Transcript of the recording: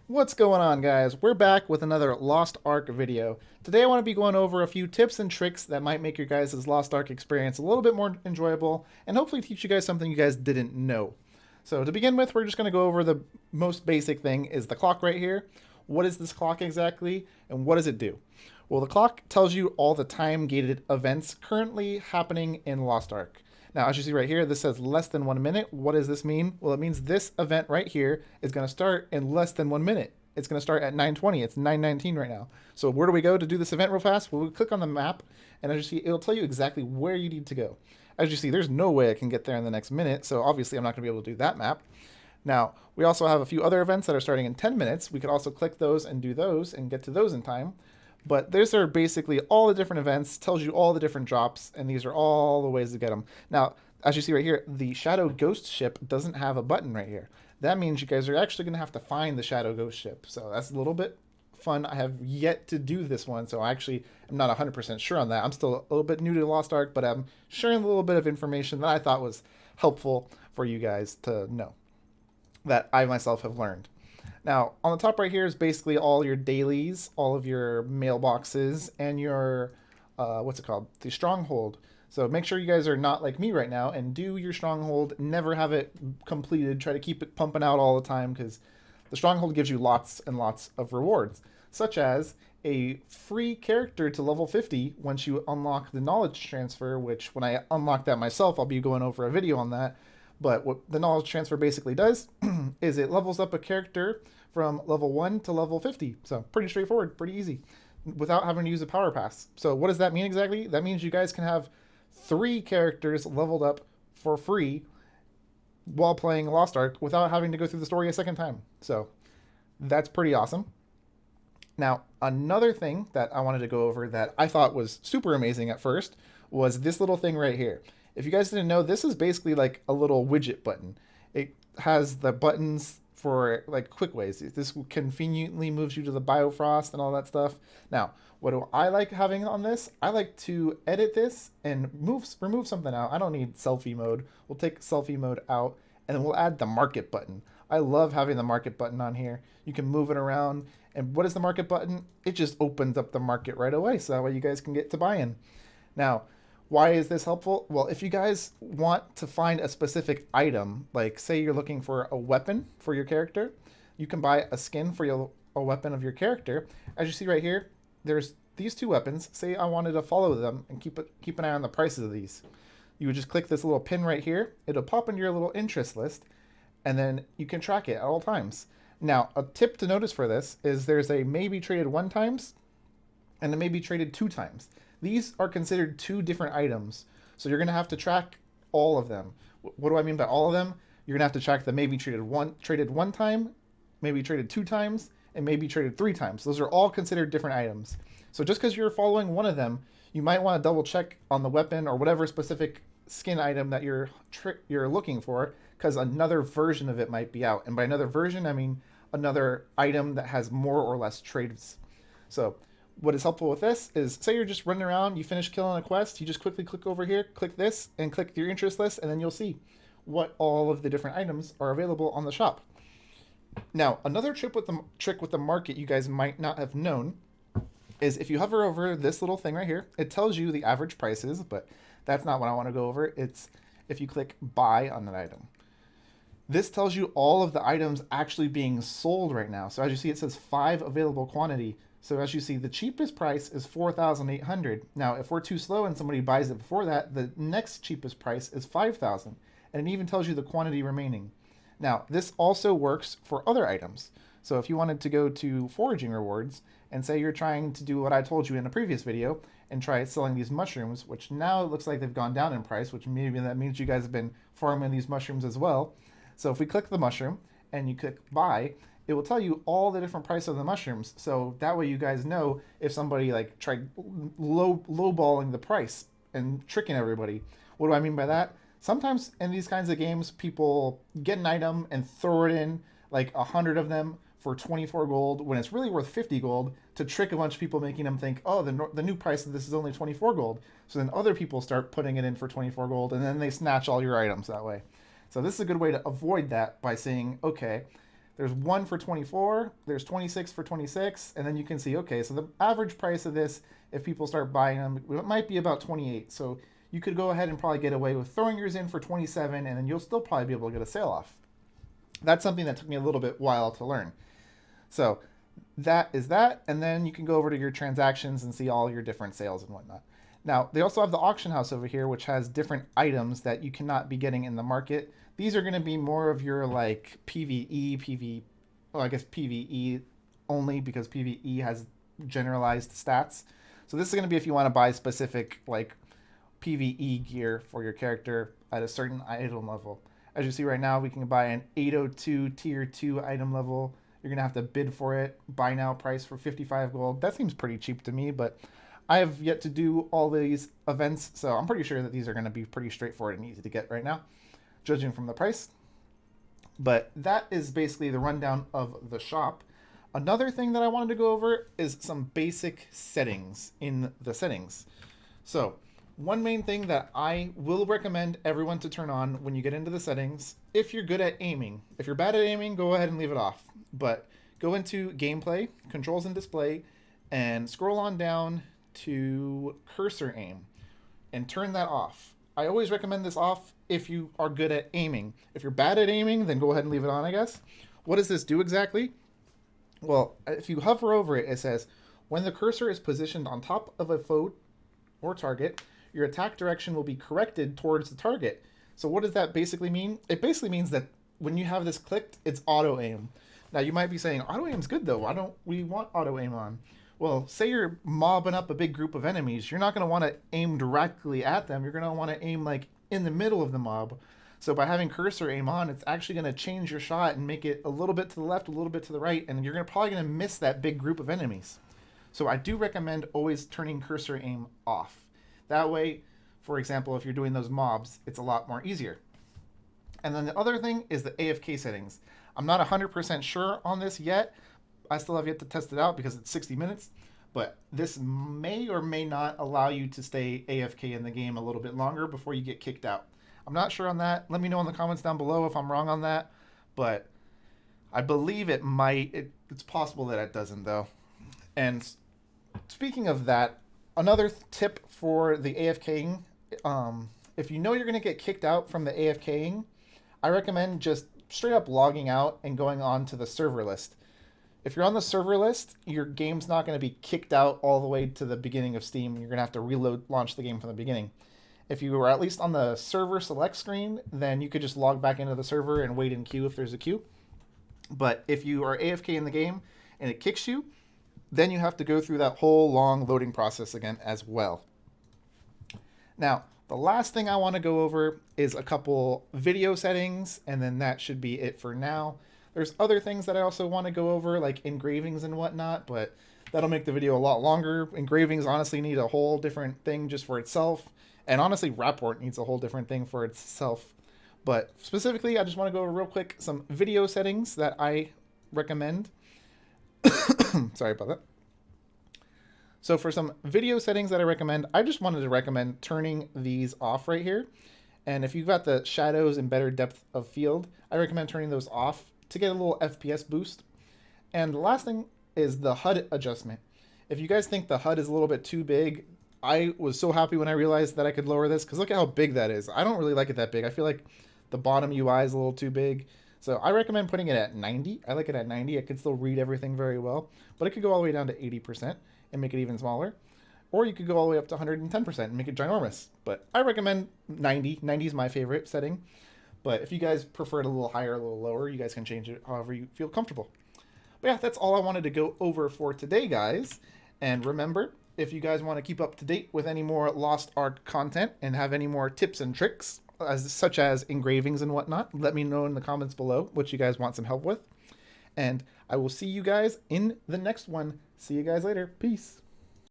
What's going on, guys? We're back with another Lost Ark video. Today I want to be going over a few tips and tricks that might make your guys' Lost Ark experience a little bit more enjoyable and hopefully teach you guys something you guys didn't know. So to begin with, we're just going to go over the most basic thing is the clock right here. What is this clock exactly and what does it do? Well, the clock tells you all the time-gated events currently happening in Lost Ark. Now, as you see right here, this says less than 1 minute. What does this mean? Well, it means this event right here is going to start in less than 1 minute. It's going to start at 9:20. It's 9:19 right now. So where do we go to do this event real fast? Well, we click on the map, and as you see, it'll tell you exactly where you need to go. As you see, there's no way I can get there in the next minute, so obviously I'm not going to be able to do that map. Now, we also have a few other events that are starting in 10 minutes. We could also click those and do those and get to those in time. But these are basically all the different events, tells you all the different drops, and these are all the ways to get them. Now, as you see right here, the Shadow Ghost ship doesn't have a button right here. That means you guys are actually going to have to find the Shadow Ghost ship. So that's a little bit fun. I have yet to do this one, so I actually am not 100% sure on that. I'm still a little bit new to Lost Ark, but I'm sharing a little bit of information that I thought was helpful for you guys to know, that I myself have learned. Now, on the top right here is basically all your dailies, all of your mailboxes, and your, what's it called? The stronghold. So make sure you guys are not like me right now and do your stronghold. Never have it completed. Try to keep it pumping out all the time because the stronghold gives you lots and lots of rewards, such as a free character to level 50 once you unlock the knowledge transfer, which when I unlock that myself, I'll be going over a video on that. But what the knowledge transfer basically does is it levels up a character from level 1 to level 50. So pretty straightforward, pretty easy, without having to use a power pass. So what does that mean exactly? That means you guys can have 3 characters leveled up for free while playing Lost Ark without having to go through the story a second time. So that's pretty awesome. Now, another thing that I wanted to go over that I thought was super amazing at first was this little thing right here. If you guys didn't know, this is basically like a little widget button. It has the buttons for like quick ways. This conveniently moves you to the Biofrost and all that stuff. Now, what do I like having on this? I like to edit this and remove something out. I don't need selfie mode. We'll take selfie mode out and then we'll add the market button. I love having the market button on here. You can move it around. And what is the market button? It just opens up the market right away. So that way you guys can get to buy-in. Now, why is this helpful? Well, if you guys want to find a specific item, like say you're looking for a weapon for your character, you can buy a skin for a weapon of your character. As you see right here, there's these 2 weapons. Say I wanted to follow them and keep an eye on the prices of these. You would just click this little pin right here. It'll pop into your little interest list, and then you can track it at all times. Now, a tip to notice for this is there's a maybe traded 1 times and a maybe traded 2 times. These are considered 2 different items, so you're going to have to track all of them. What do I mean by all of them? You're going to have to track the maybe traded one time, maybe traded 2 times, and maybe traded 3 times. Those are all considered different items. So just because you're following one of them, you might want to double check on the weapon or whatever specific skin item that you're looking for, because another version of it might be out. And by another version, I mean another item that has more or less trades. So what is helpful with this is, say you're just running around, you finish killing a quest, you just quickly click over here, click this, and click your interest list, and then you'll see what all of the different items are available on the shop. Now, another trick with the market you guys might not have known is if you hover over this little thing right here, it tells you the average prices, but that's not what I want to go over. It's if you click buy on an item. This tells you all of the items actually being sold right now. So as you see, it says 5 available quantity. So as you see, the cheapest price is 4,800. Now, if we're too slow and somebody buys it before that, the next cheapest price is 5,000. And it even tells you the quantity remaining. Now, this also works for other items. So if you wanted to go to Foraging Rewards and say you're trying to do what I told you in a previous video and try selling these mushrooms, which now it looks like they've gone down in price, which maybe that means you guys have been farming these mushrooms as well. So if we click the mushroom and you click buy, it will tell you all the different prices of the mushrooms. So that way you guys know if somebody like tried lowballing the price and tricking everybody. What do I mean by that? Sometimes in these kinds of games, people get an item and throw it in like 100 of them for 24 gold when it's really worth 50 gold to trick a bunch of people, making them think, oh, the new price of this is only 24 gold. So then other people start putting it in for 24 gold and then they snatch all your items that way. So this is a good way to avoid that by saying, okay, There's one for 24, there's 26 for 26, and then you can see, okay, so the average price of this, if people start buying them, it might be about 28. So you could go ahead and probably get away with throwing yours in for 27, and then you'll still probably be able to get a sale off. That's something that took me a little bit while to learn. So that is that, and then you can go over to your transactions and see all your different sales and whatnot. Now, they also have the auction house over here, which has different items that you cannot be getting in the market. These are going to be more of your like PvE only, because PvE has generalized stats. So this is going to be if you want to buy specific like PvE gear for your character at a certain item level. As you see right now, we can buy an 802 tier 2 item level. You're going to have to bid for it. Buy now price for 55 gold. That seems pretty cheap to me, but I have yet to do all these events, so I'm pretty sure that these are going to be pretty straightforward and easy to get right now, judging from the price. But that is basically the rundown of the shop. Another thing that I wanted to go over is some basic settings in the settings. So one main thing that I will recommend everyone to turn on when you get into the settings, if you're good at aiming. If you're bad at aiming, go ahead and leave it off. But go into gameplay, controls and display, and scroll on down to cursor aim and turn that off. I always recommend this off if you are good at aiming. If you're bad at aiming, then go ahead and leave it on, I guess. What does this do exactly? Well, if you hover over it, it says, when the cursor is positioned on top of a foe or target, your attack direction will be corrected towards the target. So what does that basically mean? It basically means that when you have this clicked, it's auto aim. Now you might be saying, auto aim's good though. Why don't we want auto aim on? Well, say you're mobbing up a big group of enemies. You're not going to want to aim directly at them. You're going to want to aim like in the middle of the mob. So by having cursor aim on, it's actually going to change your shot and make it a little bit to the left, a little bit to the right, and you're probably going to miss that big group of enemies. So I do recommend always turning cursor aim off. That way, for example, if you're doing those mobs, it's a lot more easier. And then the other thing is the AFK settings. I'm not 100% sure on this yet. I still have yet to test it out because it's 60 minutes, but this may or may not allow you to stay AFK in the game a little bit longer before you get kicked out. I'm not sure on that. Let me know in the comments down below if I'm wrong on that, but I believe it might. It's possible that it doesn't though. And speaking of that, another tip for the AFKing, if you know you're going to get kicked out from the AFKing, I recommend just straight up logging out and going on to the server list. If you're on the server list, your game's not going to be kicked out all the way to the beginning of Steam. You're going to have to launch the game from the beginning. If you were at least on the server select screen, then you could just log back into the server and wait in queue if there's a queue. But if you are AFK in the game and it kicks you, then you have to go through that whole long loading process again as well. Now, the last thing I want to go over is a couple video settings, and then that should be it for now. There's other things that I also want to go over, like engravings and whatnot, but that'll make the video a lot longer. Engravings honestly need a whole different thing just for itself, and honestly, Rapport needs a whole different thing for itself. But specifically, I just want to go over real quick some video settings that I recommend. Sorry about that. So for some video settings that I recommend, I just wanted to recommend turning these off right here. And if you've got the shadows and better depth of field, I recommend turning those off to get a little FPS boost. And the last thing is the HUD adjustment. If you guys think the HUD is a little bit too big, I was so happy when I realized that I could lower this, because look at how big that is. I don't really like it that big. I feel like the bottom UI is a little too big. So I recommend putting it at 90. I like it at 90. I can still read everything very well, but it could go all the way down to 80% and make it even smaller. Or you could go all the way up to 110% and make it ginormous. But I recommend 90. 90 is my favorite setting. But if you guys prefer it a little higher, a little lower, you guys can change it however you feel comfortable. But yeah, that's all I wanted to go over for today, guys. And remember, if you guys want to keep up to date with any more Lost Ark content and have any more tips and tricks, such as engravings and whatnot, let me know in the comments below what you guys want some help with. And I will see you guys in the next one. See you guys later. Peace.